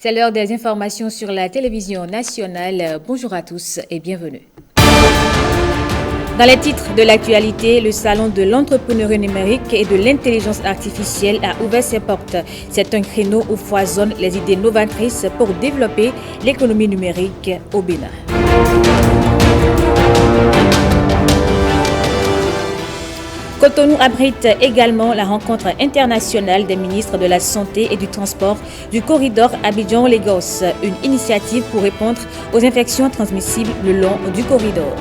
C'est l'heure des informations sur la télévision nationale. Bonjour à tous et bienvenue. Dans les titres de l'actualité, le salon de l'entrepreneuriat numérique et de l'intelligence artificielle a ouvert ses portes. C'est un créneau où foisonnent les idées novatrices pour développer l'économie numérique au Bénin. Cotonou abrite également la rencontre internationale des ministres de la Santé et du Transport du corridor Abidjan-Lagos, une initiative pour répondre aux infections transmissibles le long du corridor.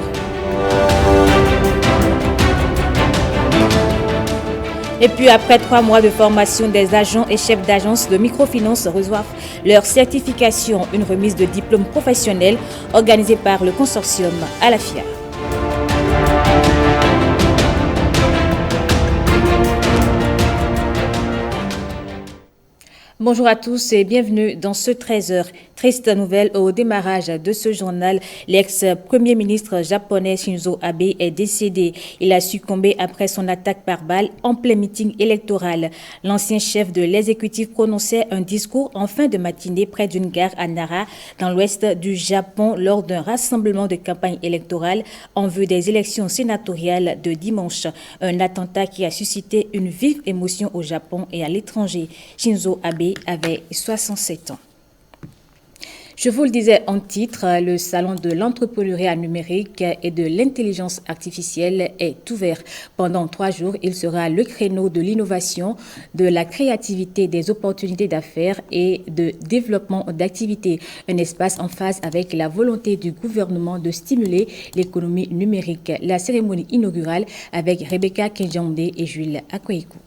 Et puis après 3 mois de formation, des agents et chefs d'agence de microfinance reçoivent leur certification, une remise de diplôme professionnel organisée par le consortium Alafia. Bonjour à tous et bienvenue dans ce 13h. Triste nouvelle au démarrage de ce journal. L'ex-premier ministre japonais Shinzo Abe est décédé. Il a succombé après son attaque par balle en plein meeting électoral. L'ancien chef de l'exécutif prononçait un discours en fin de matinée près d'une gare à Nara, dans l'ouest du Japon, lors d'un rassemblement de campagne électorale en vue des élections sénatoriales de dimanche. Un attentat qui a suscité une vive émotion au Japon et à l'étranger. Shinzo Abe avait 67 ans. Je vous le disais en titre, le salon de l'entrepreneuriat numérique et de l'intelligence artificielle est ouvert. Pendant 3 jours, il sera le créneau de l'innovation, de la créativité, des opportunités d'affaires et de développement d'activités. Un espace en phase avec la volonté du gouvernement de stimuler l'économie numérique. La cérémonie inaugurale avec Rebecca Kenjamde et Jules Akoikou.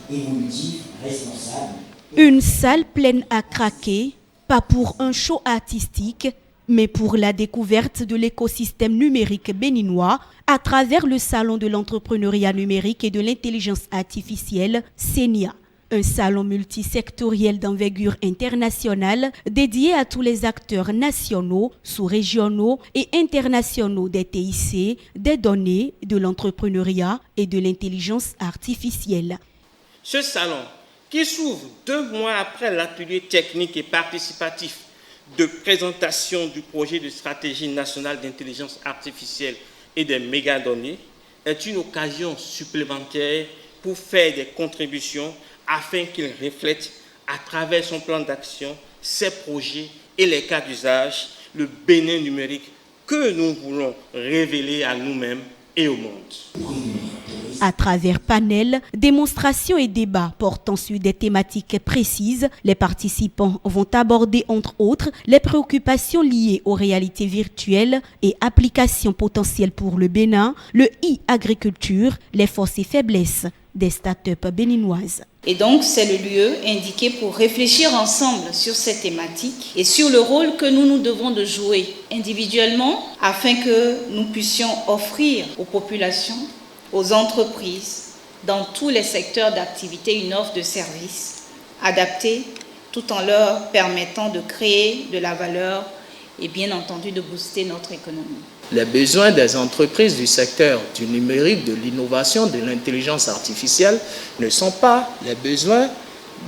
Évolutif, responsable. Une salle pleine à craquer, pas pour un show artistique, mais pour la découverte de l'écosystème numérique béninois à travers le salon de l'entrepreneuriat numérique et de l'intelligence artificielle, CENIA. Un salon multisectoriel d'envergure internationale dédié à tous les acteurs nationaux, sous-régionaux et internationaux des TIC, des données, de l'entrepreneuriat et de l'intelligence artificielle. Ce salon, qui s'ouvre 2 mois après l'atelier technique et participatif de présentation du projet de stratégie nationale d'intelligence artificielle et des mégadonnées, est une occasion supplémentaire pour faire des contributions afin qu'il reflète à travers son plan d'action, ses projets et les cas d'usage, le Bénin numérique que nous voulons révéler à nous-mêmes et au monde. À travers panels, démonstrations et débats portant sur des thématiques précises, les participants vont aborder entre autres les préoccupations liées aux réalités virtuelles et applications potentielles pour le Bénin, le e-agriculture, les forces et faiblesses des start-up béninoises. Et donc, c'est le lieu indiqué pour réfléchir ensemble sur ces thématiques et sur le rôle que nous devons de jouer individuellement afin que nous puissions offrir aux populations, aux entreprises, dans tous les secteurs d'activité, une offre de services adaptée tout en leur permettant de créer de la valeur et bien entendu de booster notre économie. Les besoins des entreprises du secteur du numérique, de l'innovation, de l'intelligence artificielle ne sont pas les besoins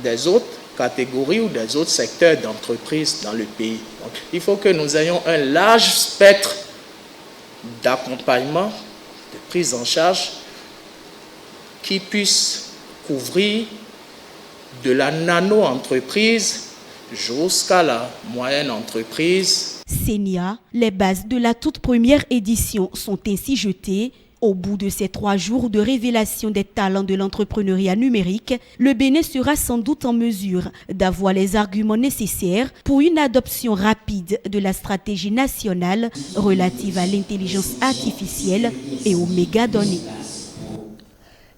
des autres catégories ou des autres secteurs d'entreprises dans le pays. Donc, il faut que nous ayons un large spectre d'accompagnement, de prise en charge qui puisse couvrir de la nano-entreprise jusqu'à la moyenne entreprise. CENIA, les bases de la toute première édition sont ainsi jetées. Au bout de ces 3 jours de révélation des talents de l'entrepreneuriat numérique, le Bénin sera sans doute en mesure d'avoir les arguments nécessaires pour une adoption rapide de la stratégie nationale relative à l'intelligence artificielle et aux mégadonnées.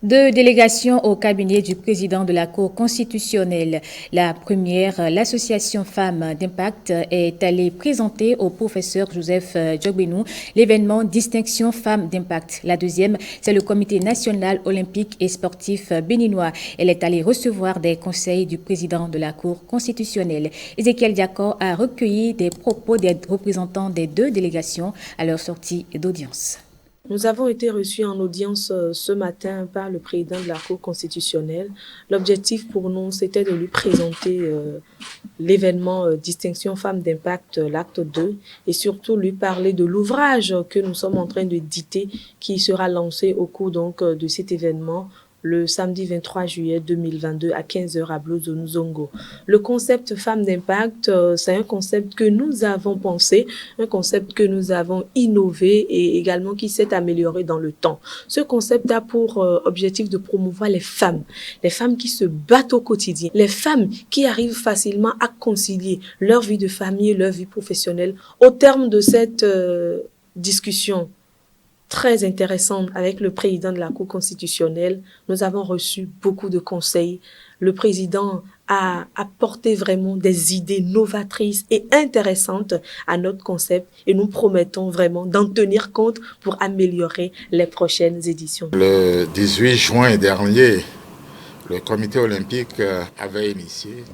2 délégations au cabinet du président de la Cour constitutionnelle. La première, l'association Femmes d'Impact, est allée présenter au professeur Joseph Djogbenou l'événement Distinction Femmes d'Impact. La deuxième, c'est le Comité national olympique et sportif béninois. Elle est allée recevoir des conseils du président de la Cour constitutionnelle. Ezekiel Diakor a recueilli des propos des représentants des 2 délégations à leur sortie d'audience. Nous avons été reçus en audience ce matin par le président de la Cour constitutionnelle. L'objectif pour nous, c'était de lui présenter l'événement Distinction Femmes d'Impact, l'acte 2, et surtout lui parler de l'ouvrage que nous sommes en train de dicter, qui sera lancé au cours donc de cet événement le samedi 23 juillet 2022 à 15h à Blozonzongo. Le concept Femmes d'Impact, c'est un concept que nous avons pensé, un concept que nous avons innové et également qui s'est amélioré dans le temps. Ce concept a pour objectif de promouvoir les femmes qui se battent au quotidien, les femmes qui arrivent facilement à concilier leur vie de famille et leur vie professionnelle. Au terme de cette discussion très intéressante avec le président de la Cour constitutionnelle, nous avons reçu beaucoup de conseils. Le président a apporté vraiment des idées novatrices et intéressantes à notre concept et nous promettons vraiment d'en tenir compte pour améliorer les prochaines éditions. Le 18 juin dernier, le comité olympique avait initié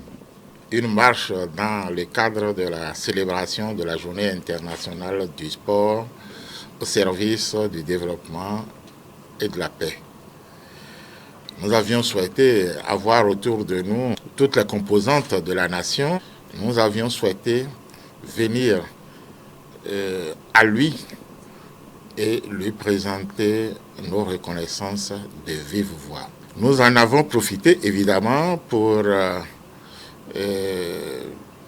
une marche dans le cadre de la célébration de la Journée internationale du sport au service du développement et de la paix. Nous avions souhaité avoir autour de nous toutes les composantes de la nation. Nous avions souhaité venir à lui et lui présenter nos reconnaissances de vive voix. Nous en avons profité évidemment pour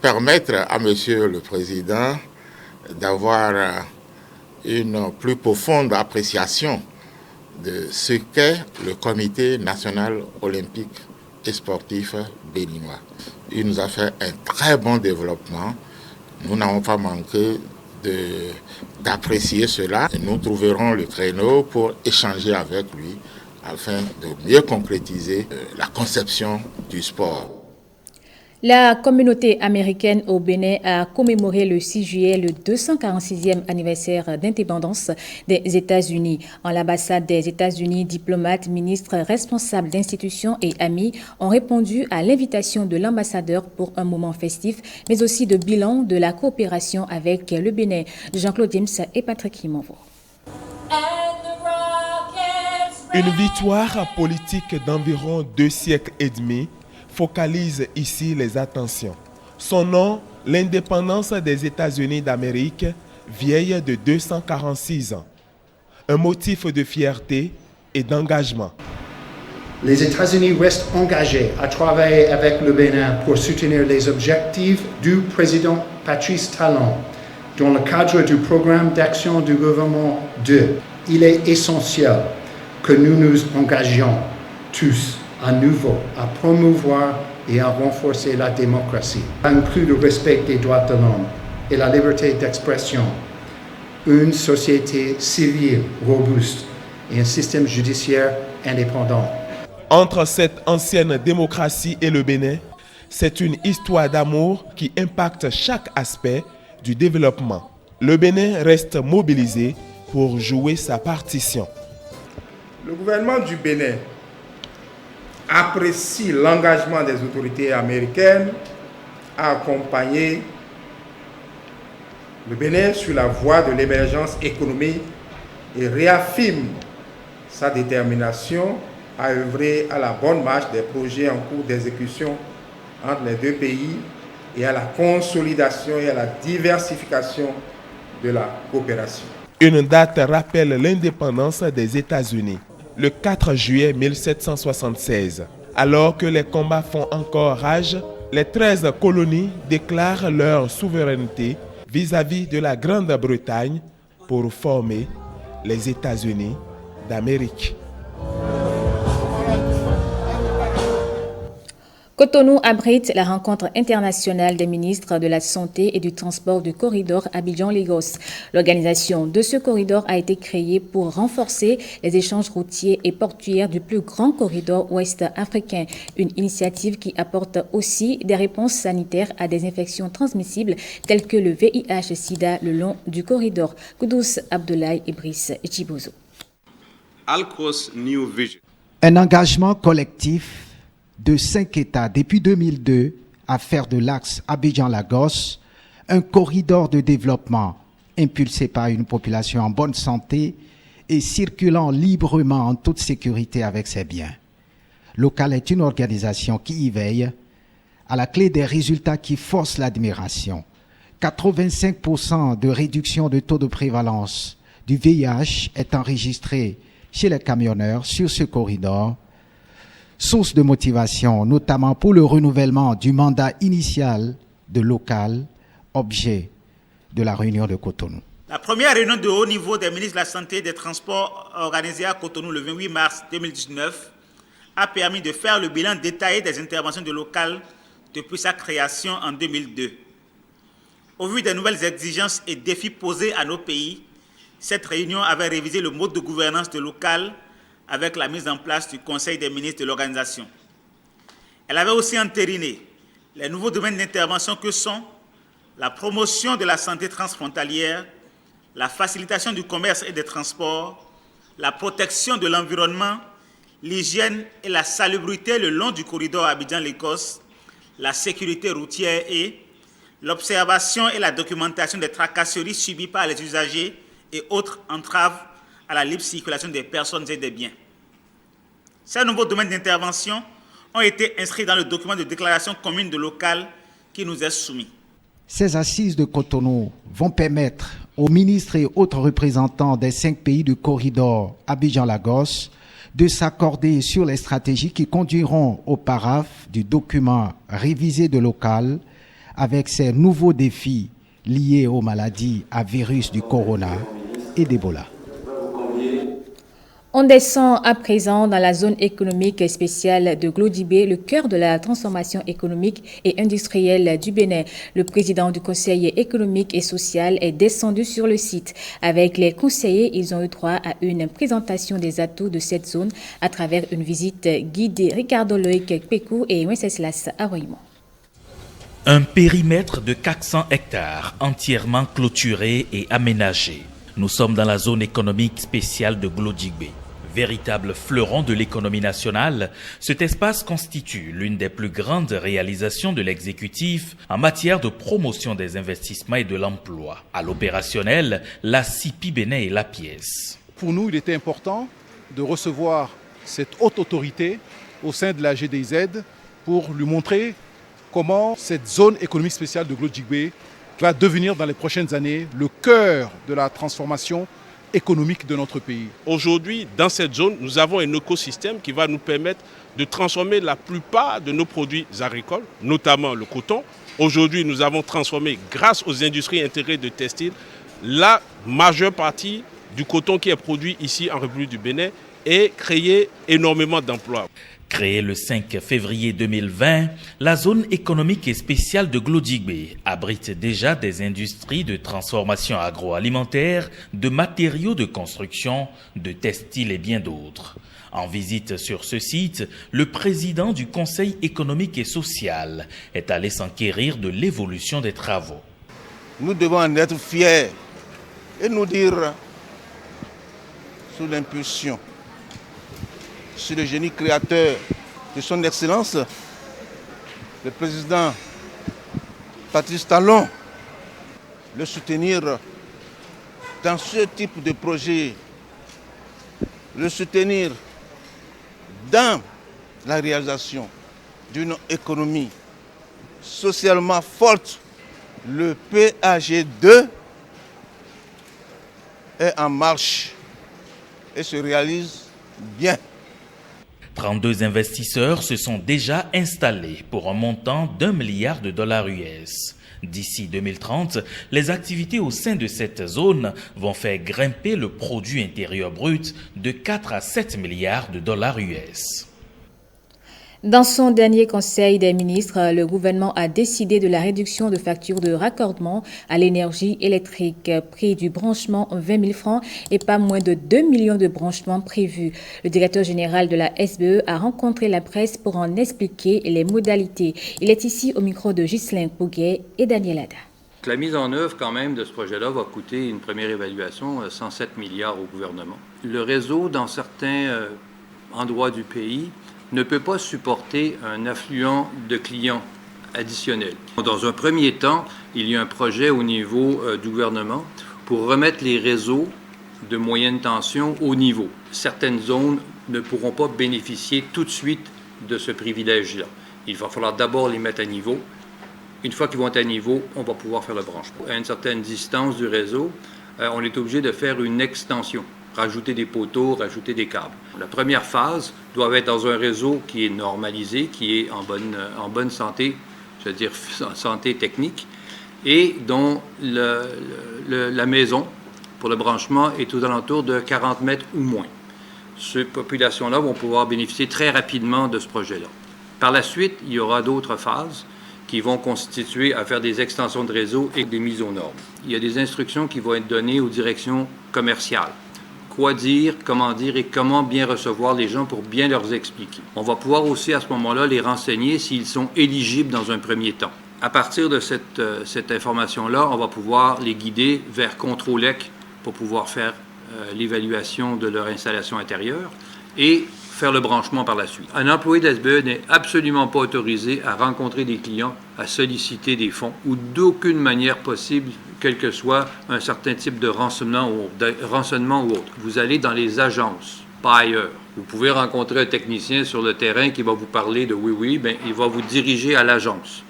permettre à Monsieur le Président d'avoir une plus profonde appréciation de ce qu'est le Comité national olympique et sportif béninois. Il nous a fait un très bon développement. Nous n'avons pas manqué d'apprécier cela. Nous trouverons le créneau pour échanger avec lui afin de mieux concrétiser la conception du sport. La communauté américaine au Bénin a commémoré le 6 juillet le 246e anniversaire d'indépendance des États-Unis. En l'ambassade des États-Unis, diplomates, ministres, responsables d'institutions et amis ont répondu à l'invitation de l'ambassadeur pour un moment festif, mais aussi de bilan de la coopération avec le Bénin. Jean-Claude James et Patrick Limonvo. Une victoire politique d'environ 2 siècles et demi focalise ici les attentions. Son nom, l'indépendance des États-Unis d'Amérique, vieille de 246 ans. Un motif de fierté et d'engagement. Les États-Unis restent engagés à travailler avec le Bénin pour soutenir les objectifs du président Patrice Talon dans le cadre du programme d'action du gouvernement 2. Il est essentiel que nous nous engagions tous à nouveau à promouvoir et à renforcer la démocratie, inclut le respect des droits de l'homme et la liberté d'expression, une société civile robuste et un système judiciaire indépendant. Entre cette ancienne démocratie et le Bénin, c'est une histoire d'amour qui impacte chaque aspect du développement. Le Bénin reste mobilisé pour jouer sa partition. Le gouvernement du Bénin apprécie l'engagement des autorités américaines à accompagner le Bénin sur la voie de l'émergence économique et réaffirme sa détermination à œuvrer à la bonne marche des projets en cours d'exécution entre les deux pays et à la consolidation et à la diversification de la coopération. Une date rappelle l'indépendance des États-Unis. Le 4 juillet 1776. Alors que les combats font encore rage, les 13 colonies déclarent leur souveraineté vis-à-vis de la Grande-Bretagne pour former les États-Unis d'Amérique. Cotonou abrite la rencontre internationale des ministres de la Santé et du Transport du corridor Abidjan-Lagos. L'organisation de ce corridor a été créée pour renforcer les échanges routiers et portuaires du plus grand corridor ouest africain. Une initiative qui apporte aussi des réponses sanitaires à des infections transmissibles telles que le VIH-Sida le long du corridor. Koudous Abdoulaye et Brice Djibozo. Un engagement collectif de 5 États depuis 2002 à faire de l'axe Abidjan-Lagos un corridor de développement impulsé par une population en bonne santé et circulant librement en toute sécurité avec ses biens. Local est une organisation qui y veille à la clé des résultats qui forcent l'admiration. 85% de réduction de taux de prévalence du VIH est enregistré chez les camionneurs sur ce corridor, source de motivation notamment pour le renouvellement du mandat initial de Local, objet de la réunion de Cotonou. La première réunion de haut niveau des ministres de la Santé et des Transports organisée à Cotonou le 28 mars 2019 a permis de faire le bilan détaillé des interventions de Local depuis sa création en 2002. Au vu des nouvelles exigences et défis posés à nos pays, cette réunion avait révisé le mode de gouvernance de Local avec la mise en place du Conseil des ministres de l'organisation. Elle avait aussi entériné les nouveaux domaines d'intervention que sont la promotion de la santé transfrontalière, la facilitation du commerce et des transports, la protection de l'environnement, l'hygiène et la salubrité le long du corridor Abidjan-Lagos, la sécurité routière et l'observation et la documentation des tracasseries subies par les usagers et autres entraves à la libre circulation des personnes et des biens. Ces nouveaux domaines d'intervention ont été inscrits dans le document de déclaration commune de Local qui nous est soumis. Ces assises de Cotonou vont permettre aux ministres et autres représentants des 5 pays du corridor Abidjan-Lagos de s'accorder sur les stratégies qui conduiront au paraphe du document révisé de Local avec ces nouveaux défis liés aux maladies à virus du corona et d'Ebola. On descend à présent dans la zone économique spéciale de Glodibé, le cœur de la transformation économique et industrielle du Bénin. Le président du Conseil économique et social est descendu sur le site. Avec les conseillers, ils ont eu droit à une présentation des atouts de cette zone à travers une visite guidée. Ricardo Loïc Pékou et Wenceslas Aroïmon. Un périmètre de 400 hectares entièrement clôturé et aménagé. Nous sommes dans la zone économique spéciale de Glodibé. Véritable fleuron de l'économie nationale, cet espace constitue l'une des plus grandes réalisations de l'exécutif en matière de promotion des investissements et de l'emploi. À l'opérationnel, la CIPI Bénin est la pièce. Pour nous, il était important de recevoir cette haute autorité au sein de la GDZ pour lui montrer comment cette zone économique spéciale de Glodibé va devenir dans les prochaines années le cœur de la transformation économique de notre pays. Aujourd'hui, dans cette zone, nous avons un écosystème qui va nous permettre de transformer la plupart de nos produits agricoles, notamment le coton. Aujourd'hui, nous avons transformé, grâce aux industries intégrées de textile, la majeure partie du coton qui est produit ici en République du Bénin et créé énormément d'emplois. Créée le 5 février 2020, la zone économique et spéciale de Glodibé abrite déjà des industries de transformation agroalimentaire, de matériaux de construction, de textiles et bien d'autres. En visite sur ce site, le président du Conseil économique et social est allé s'enquérir de l'évolution des travaux. Nous devons en être fiers et nous dire, sous l'impulsion, sur le génie créateur de son Excellence, le président Patrice Talon, le soutenir dans ce type de projet, le soutenir dans la réalisation d'une économie socialement forte. Le PAG2 est en marche et se réalise bien. 32 investisseurs se sont déjà installés pour un montant d'$1 milliard US. D'ici 2030, les activités au sein de cette zone vont faire grimper le produit intérieur brut de 4 à 7 milliards US. Dans son dernier conseil des ministres, le gouvernement a décidé de la réduction de factures de raccordement à l'énergie électrique. Prix du branchement 20 000 francs et pas moins de 2 millions de branchements prévus. Le directeur général de la SBE a rencontré la presse pour en expliquer les modalités. Il est ici au micro de Ghislain Pouguet et Daniel Ada. La mise en œuvre quand même de ce projet-là va coûter une première évaluation 107 milliards au gouvernement. Le réseau dans certains endroits du pays ne peut pas supporter un affluent de clients additionnels. Dans un premier temps, il y a un projet au niveau du gouvernement pour remettre les réseaux de moyenne tension haut niveau. Certaines zones ne pourront pas bénéficier tout de suite de ce privilège-là. Il va falloir d'abord les mettre à niveau. Une fois qu'ils vont être à niveau, on va pouvoir faire le branchement. À une certaine distance du réseau, on est obligé de faire une extension, rajouter des poteaux, rajouter des câbles. La première phase doit être dans un réseau qui est normalisé, qui est en bonne santé, je veux dire santé technique, et dont la maison pour le branchement est aux alentours de 40 mètres ou moins. Ces populations-là vont pouvoir bénéficier très rapidement de ce projet-là. Par la suite, il y aura d'autres phases qui vont constituer à faire des extensions de réseau et des mises aux normes. Il y a des instructions qui vont être données aux directions commerciales. Quoi dire et comment bien recevoir les gens pour bien leur expliquer. On va pouvoir aussi à ce moment-là les renseigner s'ils sont éligibles dans un premier temps. À partir de cette information-là, on va pouvoir les guider vers Controlec pour pouvoir faire l'évaluation de leur installation intérieure et faire le branchement par la suite. Un employé d'SBE n'est absolument pas autorisé à rencontrer des clients, à solliciter des fonds ou d'aucune manière possible, quel que soit un certain type de renseignement ou autre. Vous allez dans les agences, pas ailleurs. Vous pouvez rencontrer un technicien sur le terrain qui va vous parler de oui, il va vous diriger à l'agence.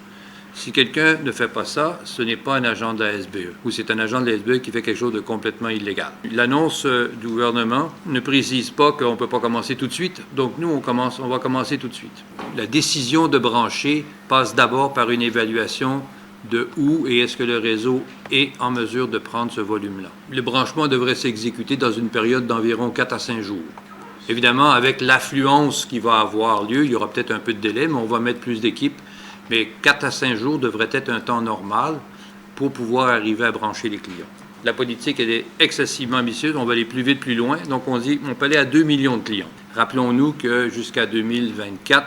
Si quelqu'un ne fait pas ça, ce n'est pas un agent de la SBE, ou c'est un agent de la SBE qui fait quelque chose de complètement illégal. L'annonce du gouvernement ne précise pas qu'on ne peut pas commencer tout de suite, donc nous, on va commencer tout de suite. La décision de brancher passe d'abord par une évaluation de où et est-ce que le réseau est en mesure de prendre ce volume-là. Le branchement devrait s'exécuter dans une période d'environ 4 à 5 jours. Évidemment, avec l'affluence qui va avoir lieu, il y aura peut-être un peu de délai, mais on va mettre plus d'équipes. Mais 4 à 5 jours devrait être un temps normal pour pouvoir arriver à brancher les clients. La politique, elle est excessivement ambitieuse. On va aller plus vite, plus loin. Donc, on dit on peut aller à 2 millions de clients. Rappelons-nous que jusqu'à 2024,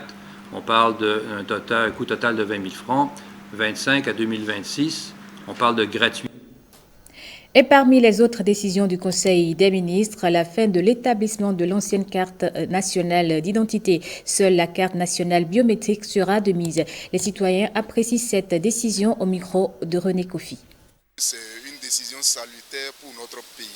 on parle d'un coût total de 20 000 francs. 25 à 2026, on parle de gratuit. Et parmi les autres décisions du Conseil des ministres, la fin de l'établissement de l'ancienne carte nationale d'identité. Seule la carte nationale biométrique sera de mise. Les citoyens apprécient cette décision au micro de René Kofi. C'est une décision salutaire pour notre pays,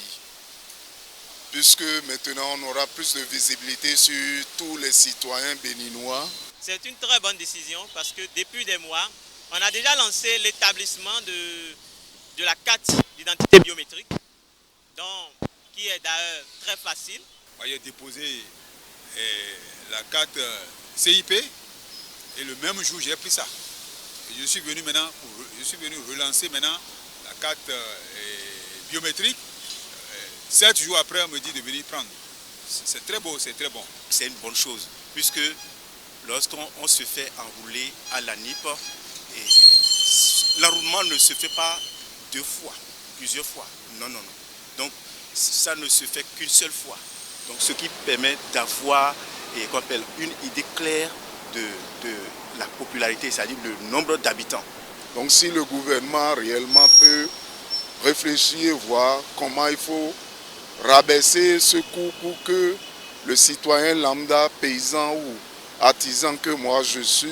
puisque maintenant on aura plus de visibilité sur tous les citoyens béninois. C'est une très bonne décision parce que depuis des mois, on a déjà lancé l'établissement de la carte d'identité biométrique, qui est d'ailleurs très facile. J'ai déposé la carte CIP et le même jour j'ai pris ça. Et je suis venu relancer maintenant la carte biométrique. 7 jours après, on me dit de venir prendre. C'est très beau, c'est très bon. C'est une bonne chose, puisque lorsqu'on se fait enrouler à la NIP, l'enroulement ne se fait pas 2 fois, plusieurs fois. Non. Donc, ça ne se fait qu'une seule fois. Donc, ce qui permet d'avoir une idée claire de la popularité, c'est-à-dire le nombre d'habitants. Donc, si le gouvernement réellement peut réfléchir, voir comment il faut rabaisser ce coût pour que le citoyen lambda, paysan ou artisan que moi je suis,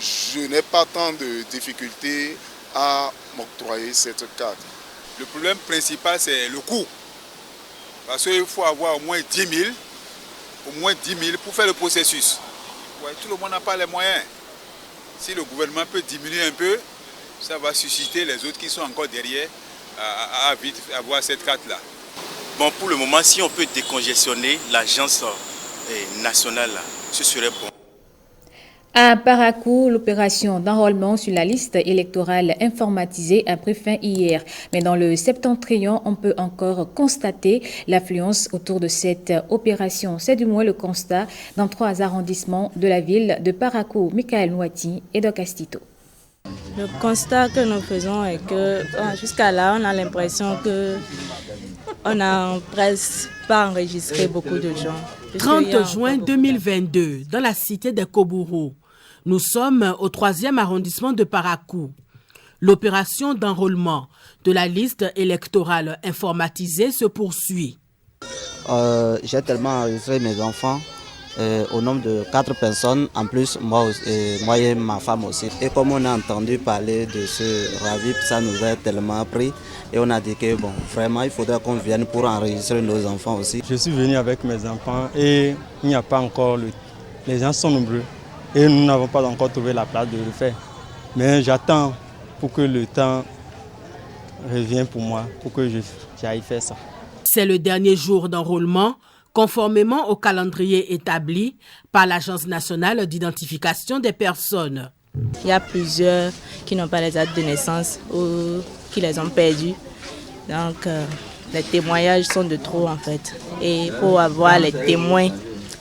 je n'ai pas tant de difficultés à m'octroyer cette carte. Le problème principal, c'est le coût. Parce qu'il faut avoir au moins 10 000 pour faire le processus. Ouais, tout le monde n'a pas les moyens. Si le gouvernement peut diminuer un peu, ça va susciter les autres qui sont encore derrière à vite avoir cette carte-là. Bon, pour le moment, si on peut décongestionner l'agence nationale, ce serait bon. À Parakou, l'opération d'enrôlement sur la liste électorale informatisée a pris fin hier. Mais dans le septentrion, on peut encore constater l'affluence autour de cette opération. C'est du moins le constat dans 3 arrondissements de la ville de Parakou, Michael Nwati et Docastito. Le constat que nous faisons est que jusqu'à là, on a l'impression que on n'a presque pas enregistré beaucoup de gens. 30 juin 2022, dans la cité de Kobourou. Nous sommes au 3e arrondissement de Parakou. L'opération d'enrôlement de la liste électorale informatisée se poursuit. J'ai tellement enregistré mes enfants au nombre de 4 personnes, en plus moi et ma femme aussi. Et comme on a entendu parler de ce RAVIP, ça nous a tellement pris et on a dit que bon, vraiment il faudrait qu'on vienne pour enregistrer nos enfants aussi. Je suis venu avec mes enfants et il n'y a pas encore, les gens sont nombreux et nous n'avons pas encore trouvé la place de le faire. Mais j'attends pour que le temps revienne pour moi, pour que j'aille faire ça. C'est le dernier jour d'enrôlement, conformément au calendrier établi par l'Agence nationale d'identification des personnes. Il y a plusieurs qui n'ont pas les dates de naissance ou qui les ont perdues. Donc, les témoignages sont de trop en fait. Et pour avoir les témoins,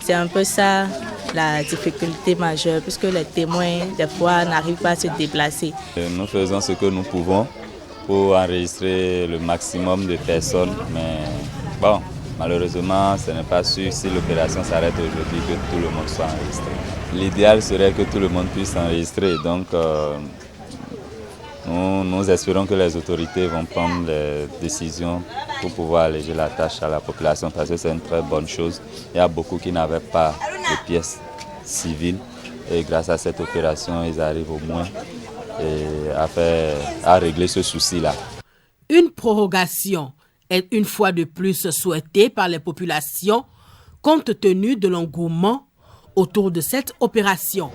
c'est un peu ça la difficulté majeure, puisque les témoins, des fois, n'arrivent pas à se déplacer. Nous faisons ce que nous pouvons pour enregistrer le maximum de personnes, mais bon, malheureusement, ce n'est pas sûr si l'opération s'arrête aujourd'hui que tout le monde soit enregistré. L'idéal serait que tout le monde puisse s'enregistrer, donc nous espérons que les autorités vont prendre les décisions pour pouvoir alléger la tâche à la population, parce que c'est une très bonne chose. Il y a beaucoup qui n'avaient pas de pièces civiles et grâce à cette opération, ils arrivent au moins à régler ce souci-là. Une prorogation est une fois de plus souhaitée par les populations compte tenu de l'engouement autour de cette opération.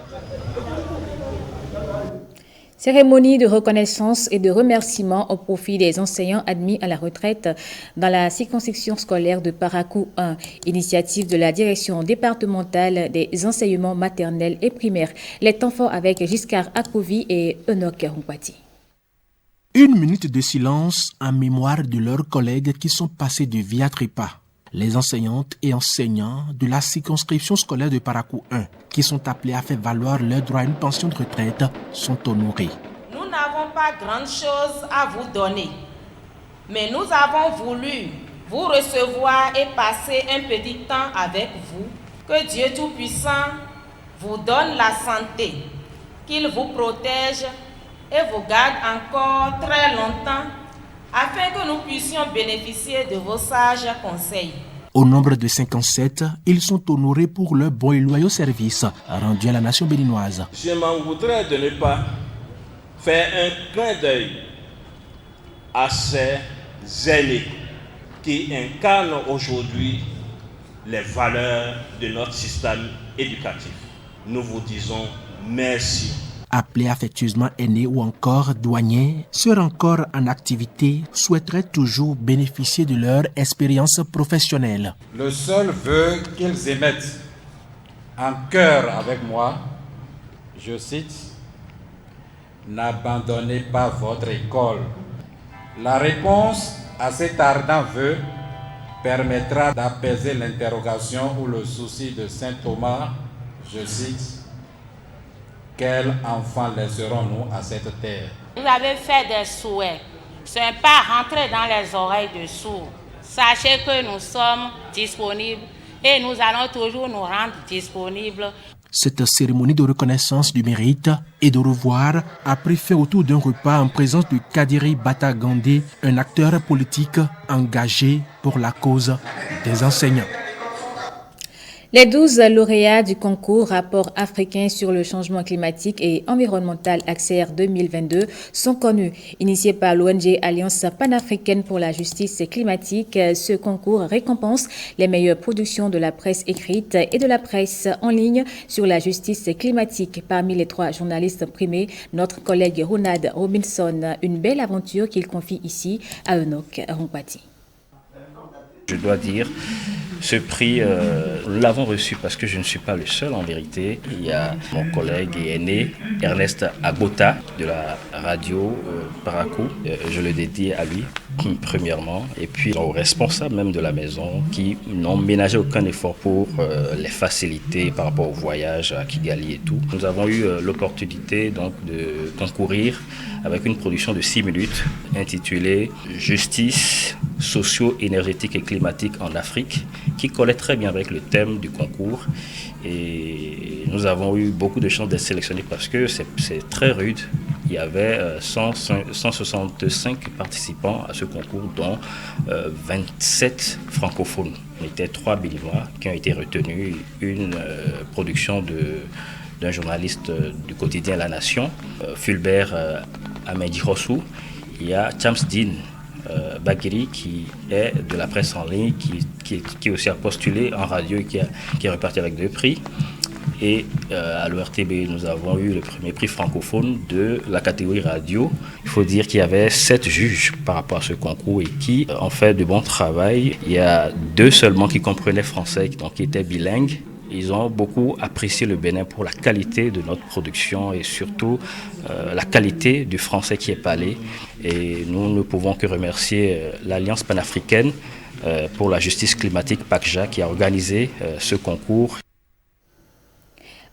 Cérémonie de reconnaissance et de remerciement au profit des enseignants admis à la retraite dans la circonscription scolaire de Parakou 1, initiative de la direction départementale des enseignements maternels et primaires. Les temps forts avec Giscard Akouvi et Enoch Rumpati. Une minute de silence en mémoire de leurs collègues qui sont passés de vie à trépas. Les enseignantes et enseignants de la circonscription scolaire de Parakou 1, qui sont appelés à faire valoir leur droit à une pension de retraite, sont honorés. Nous n'avons pas grand-chose à vous donner, mais nous avons voulu vous recevoir et passer un petit temps avec vous. Que Dieu Tout-Puissant vous donne la santé, qu'il vous protège et vous garde encore très longtemps, afin que nous puissions bénéficier de vos sages conseils. Au nombre de 57, ils sont honorés pour leur bon et loyaux service rendu à la nation béninoise. Je m'en voudrais de ne pas faire un clin d'œil à ces aînés qui incarnent aujourd'hui les valeurs de notre système éducatif. Nous vous disons merci. Appelés affectueusement aînés ou encore douaniers, ceux encore en activité souhaiteraient toujours bénéficier de leur expérience professionnelle. Le seul vœu qu'ils émettent en chœur avec moi, je cite, « N'abandonnez pas votre école ». La réponse à cet ardent vœu permettra d'apaiser l'interrogation ou le souci de saint Thomas, je cite, quel enfant laisserons-nous à cette terre? Vous avez fait des souhaits. Ce n'est pas rentrer dans les oreilles de sourds. Sachez que nous sommes disponibles et nous allons toujours nous rendre disponibles. Cette cérémonie de reconnaissance du mérite et de revoir a pris fin autour d'un repas en présence de Kadiri Batagandé, un acteur politique engagé pour la cause des enseignants. Les 12 lauréats du concours Rapport africain sur le changement climatique et environnemental AXER 2022 sont connus. Initié par l'ONG Alliance panafricaine pour la justice climatique, ce concours récompense les meilleures productions de la presse écrite et de la presse en ligne sur la justice climatique. Parmi les 3 journalistes primés, notre collègue Ronald Robinson, une belle aventure qu'il confie ici à Enoch Rumpati. Je dois dire, ce prix, nous l'avons reçu parce que je ne suis pas le seul en vérité. Il y a mon collègue et aîné, Ernest Agota, de la radio Parakou. Je le dédie à lui, premièrement, et puis aux responsables même de la maison qui n'ont ménagé aucun effort pour les faciliter par rapport au voyage à Kigali et tout. Nous avons eu l'opportunité donc de concourir avec une production de 6 minutes intitulée « Justice socio-énergétique et climatique en Afrique » qui collait très bien avec le thème du concours. Et nous avons eu beaucoup de chance d'être sélectionnés parce que c'est très rude il y avait 165 participants à ce concours, dont 27 francophones. On était 3 béninois qui ont été retenus, une production d'un journaliste du quotidien La Nation, Fulbert Amedi Rossou. Il y a Chamsdin Bakiri qui est de la presse en ligne, qui aussi a postulé en radio et qui est reparti avec 2 prix. Et à l'ORTB, nous avons eu le premier prix francophone de la catégorie radio. Il faut dire qu'il y avait 7 juges par rapport à ce concours et qui ont fait de bon travail. Il y a 2 seulement qui comprenaient français, donc qui étaient bilingues. Ils ont beaucoup apprécié le Bénin pour la qualité de notre production et surtout la qualité du français qui est parlé. Et nous ne pouvons que remercier l'Alliance panafricaine pour la justice climatique, PACJA, qui a organisé ce concours.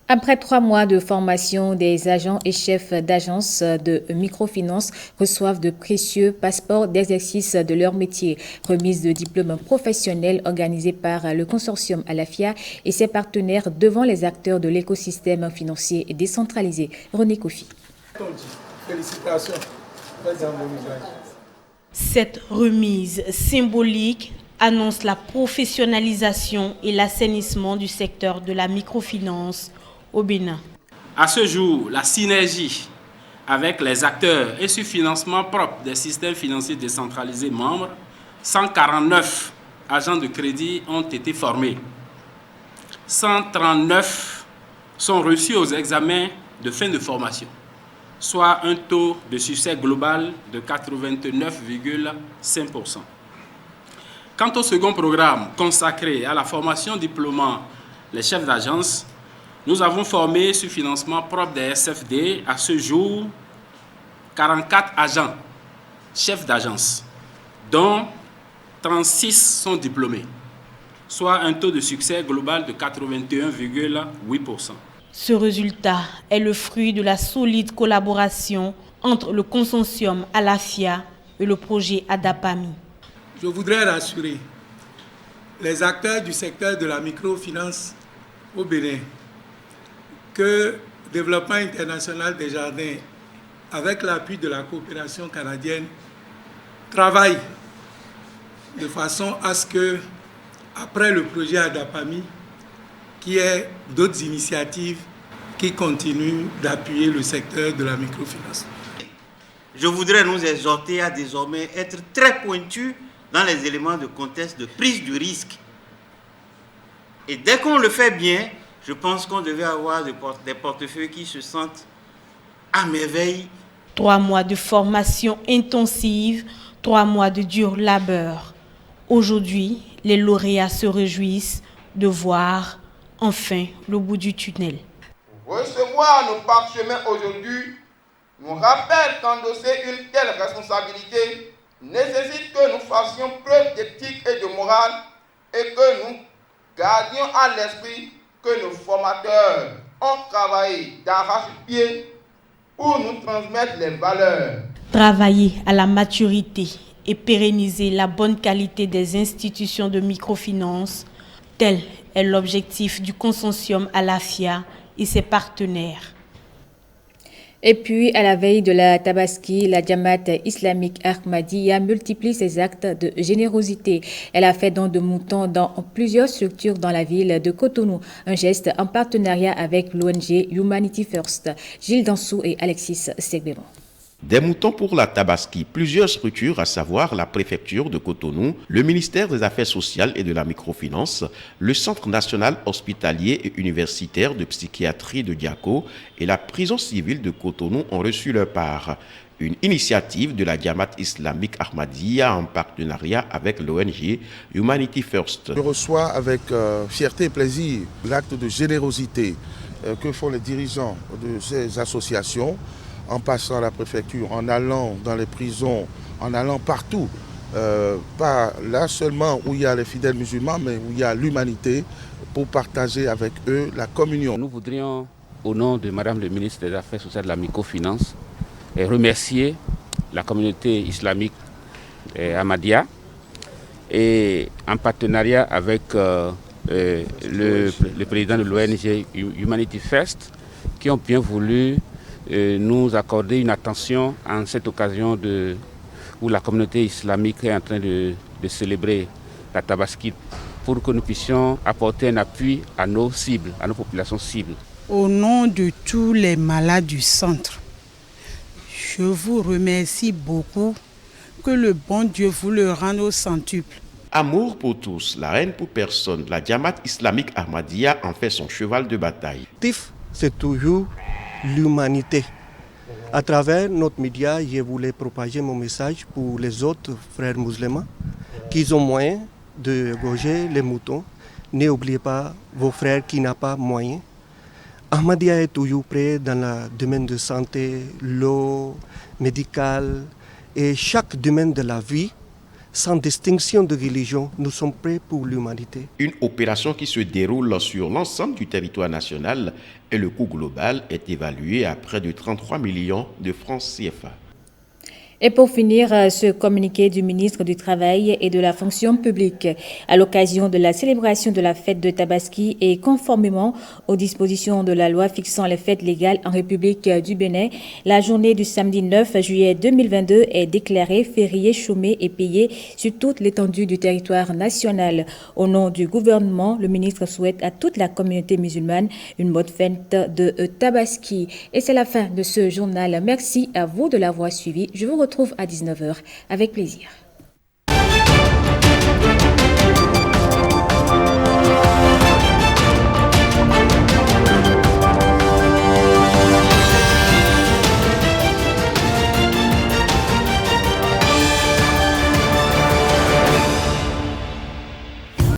Après 3 mois de formation, des agents et chefs d'agences de microfinance reçoivent de précieux passeports d'exercice de leur métier. Remise de diplômes professionnels organisée par le consortium Alafia et ses partenaires devant les acteurs de l'écosystème financier décentralisé. René Kofi. Félicitations. Cette remise symbolique annonce la professionnalisation et l'assainissement du secteur de la microfinance au Bénin. À ce jour, la synergie avec les acteurs et sur financement propre des systèmes financiers décentralisés membres, 149 agents de crédit ont été formés. 139 sont reçus aux examens de fin de formation, soit un taux de succès global de 89,5%. Quant au second programme consacré à la formation diplômant les chefs d'agence, nous avons formé sur financement propre des SFD à ce jour 44 agents, chefs d'agence, dont 36 sont diplômés, soit un taux de succès global de 81,8%. Ce résultat est le fruit de la solide collaboration entre le consortium Alafia et le projet Adapami. Je voudrais rassurer les acteurs du secteur de la microfinance au Bénin que Développement international des jardins, avec l'appui de la coopération canadienne, travaille de façon à ce que, après le projet Adapami, qu'il y ait d'autres initiatives qui continuent d'appuyer le secteur de la microfinance. Je voudrais nous exhorter à désormais être très pointus dans les éléments de contexte de prise du risque. Et dès qu'on le fait bien, je pense qu'on devait avoir des portefeuilles qui se sentent à merveille. 3 mois de formation intensive, 3 mois de dur labeur. Aujourd'hui, les lauréats se réjouissent de voir enfin le bout du tunnel. Recevoir nos parchemins aujourd'hui nous rappelle qu'endosser une telle responsabilité nécessite que nous fassions preuve d'éthique et de morale et que nous gardions à l'esprit que nos formateurs ont travaillé d'arrache-pied pour nous transmettre les valeurs. Travailler à la maturité et pérenniser la bonne qualité des institutions de microfinance, tel est l'objectif du consortium Alafia et ses partenaires. Et puis, à la veille de la Tabaski, la Jamaat islamique Ahmadiyya multiplie ses actes de générosité. Elle a fait don de moutons dans plusieurs structures dans la ville de Cotonou, un geste en partenariat avec l'ONG Humanity First. Gilles Dansou et Alexis Segbemon. Des moutons pour la Tabaski, plusieurs structures, à savoir la préfecture de Cotonou, le ministère des Affaires sociales et de la microfinance, le Centre national hospitalier et universitaire de psychiatrie de Diako et la prison civile de Cotonou ont reçu leur part. Une initiative de la Jamaat islamique Ahmadiyya en partenariat avec l'ONG Humanity First. Je reçois avec fierté et plaisir l'acte de générosité que font les dirigeants de ces associations, en passant à la préfecture, en allant dans les prisons, en allant partout, pas là seulement où il y a les fidèles musulmans, mais où il y a l'humanité, pour partager avec eux la communion. Nous voudrions, au nom de Madame le ministre des Affaires sociales et de la microfinance, remercier la communauté islamique Ahmadiyya et en partenariat avec le président de l'ONG Humanity First, qui ont bien voulu nous accorder une attention en cette occasion où la communauté islamique est en train de célébrer la Tabaski, pour que nous puissions apporter un appui à nos cibles, à nos populations cibles. Au nom de tous les malades du centre, je vous remercie beaucoup. Que le bon Dieu vous le rende au centuple. Amour pour tous, la reine pour personne, la Jamaat islamique Ahmadiyya en fait son cheval de bataille. C'est toujours l'humanité. À travers notre média, je voulais propager mon message pour les autres frères musulmans qui ont moyen de égorger les moutons. N'oubliez pas vos frères qui n'ont pas moyen. Ahmadiyya est toujours prêt dans le domaine de santé, l'eau, médical et chaque domaine de la vie. Sans distinction de religion, nous sommes prêts pour l'humanité. Une opération qui se déroule sur l'ensemble du territoire national et le coût global est évalué à près de 33 millions de francs CFA. Et pour finir, ce communiqué du ministre du Travail et de la Fonction publique à l'occasion de la célébration de la fête de Tabaski et conformément aux dispositions de la loi fixant les fêtes légales en République du Bénin, la journée du samedi 9 juillet 2022 est déclarée férié, chômé et payé sur toute l'étendue du territoire national. Au nom du gouvernement, le ministre souhaite à toute la communauté musulmane une bonne fête de Tabaski. Et c'est la fin de ce journal. Merci à vous de l'avoir suivi. Je vous retrouve à 19h avec plaisir.